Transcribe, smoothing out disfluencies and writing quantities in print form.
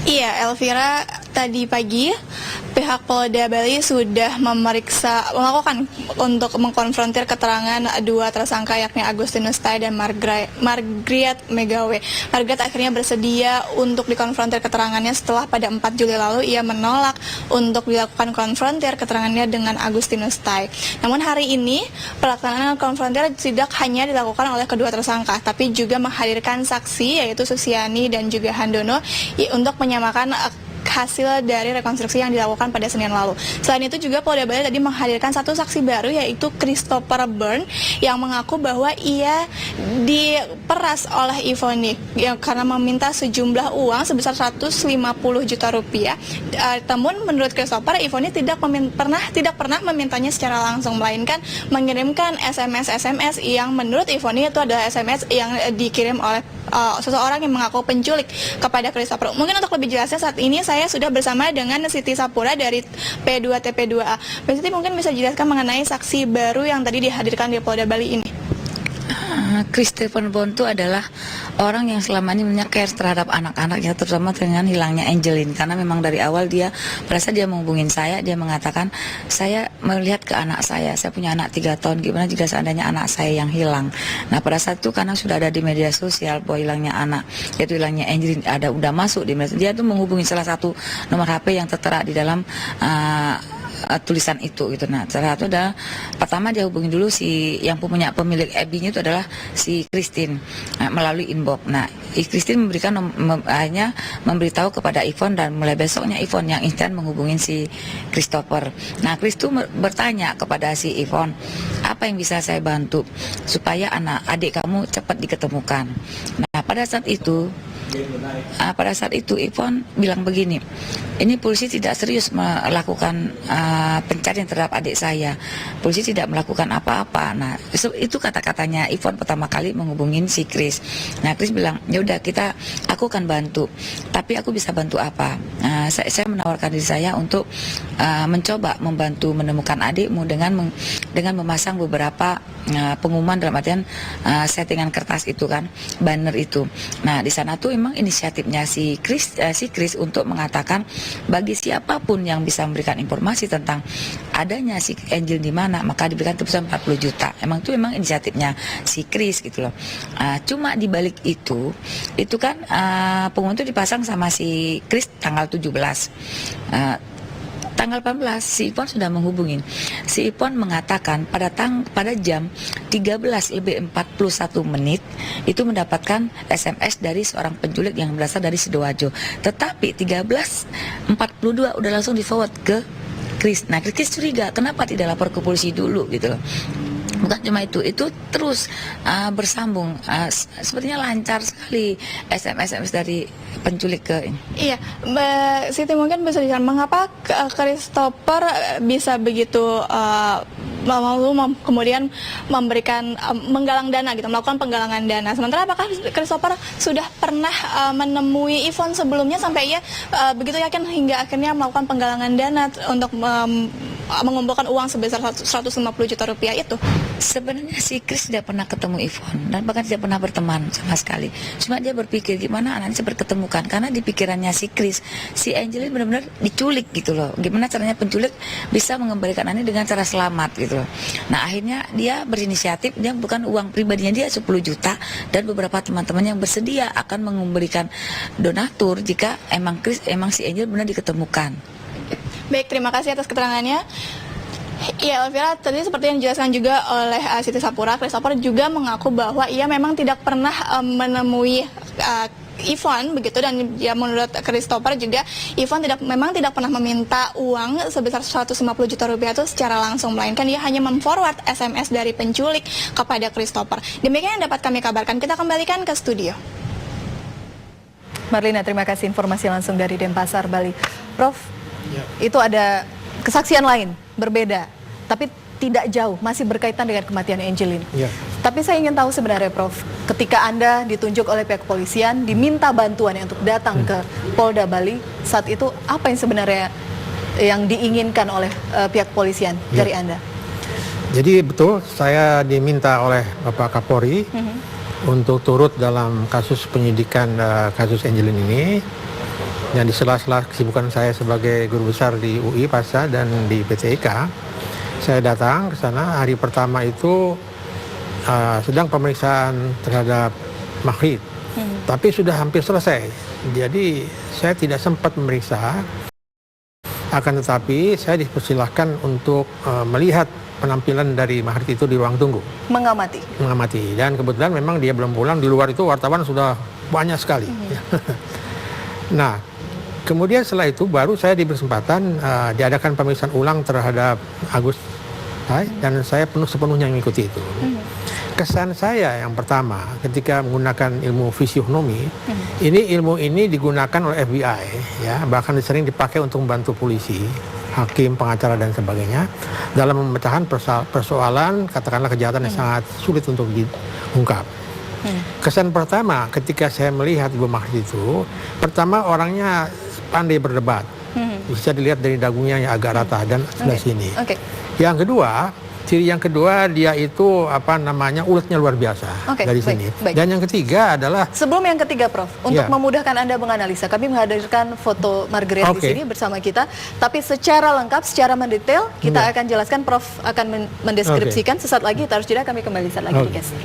Iya, Elvira, tadi pagi pihak Polda Bali sudah melakukan untuk mengkonfrontir keterangan dua tersangka yakni Agustinus Tai dan Margriet Megawe. Margriet akhirnya bersedia untuk dikonfrontir keterangannya setelah pada 4 Juli lalu ia menolak untuk dilakukan konfrontir keterangannya dengan Agustinus Tai. Namun hari ini pelaksanaan konfrontir tidak hanya dilakukan oleh kedua tersangka, tapi juga menghadirkan saksi yaitu Susiani dan juga Handono untuk menyamakan hasil dari rekonstruksi yang dilakukan pada Senin lalu. Selain itu juga Polda Bali tadi menghadirkan satu saksi baru yaitu Christopher Byrne yang mengaku bahwa ia diperas oleh Ivoni karena meminta sejumlah uang sebesar 150 juta rupiah. Namun menurut Christopher, Ivoni tidak pernah memintanya secara langsung, melainkan mengirimkan SMS yang menurut Ivoni itu adalah SMS yang dikirim oleh seseorang yang mengaku penculik kepada Christopher. Mungkin untuk lebih jelasnya saat ini saya sudah bersama dengan Siti Sapura dari P2TP2A. Mbak Siti mungkin bisa jelaskan mengenai saksi baru yang tadi dihadirkan di Polda Bali ini. Christopher Byrne itu adalah orang yang selama ini care terhadap anak-anak ya, terutama dengan hilangnya Angelin, karena memang dari awal dia merasa dia menghubungin saya, dia mengatakan saya melihat ke anak saya punya anak 3 tahun, gimana jika seandainya anak saya yang hilang. Nah pada saat itu karena sudah ada di media sosial bahwa hilangnya anak, yaitu hilangnya Angelin udah masuk di media, dia tuh menghubungi salah satu nomor HP yang tertera di dalam tulisan itu gitu. Nah, salah satu adalah pertama dia hubungi dulu si yang punya pemilik FB-nya itu adalah si Christine melalui inbox. Nah, Christine hanya memberitahu kepada Ivon, dan mulai besoknya Ivon yang instan menghubungi si Christopher. Nah, Chris itu bertanya kepada si Ivon, apa yang bisa saya bantu supaya adik kamu cepat diketemukan. Nah, pada saat itu Ivon bilang begini, ini polisi tidak serius melakukan pencarian terhadap adik saya, polisi tidak melakukan apa-apa. Nah itu kata-katanya Ivon pertama kali menghubungin si Chris. Nah Chris bilang, ya udah aku akan bantu, tapi aku bisa bantu apa? Saya menawarkan diri saya untuk mencoba membantu menemukan adikmu dengan memasang beberapa pengumuman, dalam artian settingan kertas itu kan, banner itu. Nah di sana tuh memang inisiatifnya si Chris untuk mengatakan bagi siapapun yang bisa memberikan informasi tentang adanya si Angel di mana, maka diberikan tebusan 40 juta. Emang inisiatifnya si Chris gitu loh. Cuma di balik itu kan pengumuman itu dipasang sama si Chris tanggal 17. Tanggal 18 si Ipon sudah menghubungi. Si Ipon mengatakan pada jam 13:41 itu mendapatkan SMS dari seorang penculik yang berasal dari Sidoarjo. Tetapi 13:42 udah langsung di-forward ke Chris. Nah, Chris curiga, kenapa tidak lapor ke polisi dulu gitu loh. Bukan cuma itu terus bersambung, sepertinya lancar sekali SMS dari penculik ke ini. Iya, Mbak Siti mungkin bisa dijelaskan mengapa Christopher bisa begitu kemudian memberikan menggalang dana gitu, melakukan penggalangan dana. Sementara apakah Christopher sudah pernah menemui Ivon sebelumnya sampai ia begitu yakin hingga akhirnya melakukan penggalangan dana untuk mengumpulkan uang sebesar 150 juta rupiah itu? Sebenarnya si Chris tidak pernah ketemu Ivon dan bahkan tidak pernah berteman sama sekali. Cuma dia berpikir gimana anaknya berketemukan, karena di pikirannya si Chris, si Angelin benar-benar diculik gitu loh. Gimana caranya penculik bisa mengembalikan anaknya dengan cara selamat gitu loh. Nah akhirnya dia berinisiatif, dia bukan uang pribadinya dia 10 juta dan beberapa teman-teman yang bersedia akan memberikan donatur jika emang si Angel benar diketemukan. Baik, terima kasih atas keterangannya. Ya, Elvira, tadi seperti yang dijelaskan juga oleh Siti Sapura, Christopher juga mengaku bahwa ia memang tidak pernah menemui Ivon begitu, dan ya menurut Christopher juga Ivon memang tidak pernah meminta uang sebesar 150 juta rupiah itu secara langsung, melainkan dia hanya memforward SMS dari penculik kepada Christopher. Demikian yang dapat kami kabarkan. Kita kembalikan ke studio. Marlina, terima kasih informasi langsung dari Denpasar, Bali. Prof, itu ada kesaksian lain, berbeda, tapi tidak jauh, masih berkaitan dengan kematian Angelin. Tapi saya ingin tahu sebenarnya, Prof, ketika Anda ditunjuk oleh pihak kepolisian, diminta bantuan untuk datang ke Polda Bali, saat itu apa yang sebenarnya yang diinginkan oleh pihak kepolisian dari Anda? Jadi betul, saya diminta oleh Bapak Kapolri untuk turut dalam kasus penyidikan kasus Angelin ini. Dan di sela-sela kesibukan saya sebagai guru besar di UI Pasca dan di PT IKA, saya datang ke sana. Hari pertama itu sedang pemeriksaan terhadap Mahrid, tapi sudah hampir selesai. Jadi saya tidak sempat memeriksa, akan tetapi saya dipersilahkan untuk melihat penampilan dari Mahrid itu di ruang tunggu. Mengamati. Dan kebetulan memang dia belum pulang. Di luar itu wartawan sudah banyak sekali. Nah, kemudian setelah itu baru saya diberi kesempatan diadakan pemeriksaan ulang terhadap Agus, dan saya sepenuhnya mengikuti itu. Kesan saya yang pertama ketika menggunakan ilmu fisionomi, ilmu ini digunakan oleh FBI, ya, bahkan sering dipakai untuk membantu polisi, hakim, pengacara dan sebagainya dalam memecahkan persoalan katakanlah kejahatan yang sangat sulit untuk diungkap. Kesan pertama ketika saya melihat Ibu Mahrid itu, pertama orangnya pandai berdebat, bisa dilihat dari dagunya yang agak rata dan sebelah sini. Yang kedua, ciri yang kedua dia itu uletnya luar biasa dari sini. Dan yang ketiga adalah, sebelum yang ketiga Prof, untuk memudahkan Anda menganalisa, kami menghadirkan foto Margaret di sini bersama kita, tapi secara lengkap, secara mendetail kita akan jelaskan, Prof akan mendeskripsikan sesaat lagi. Kita harus jeda, kami kembali saat lagi di Geser.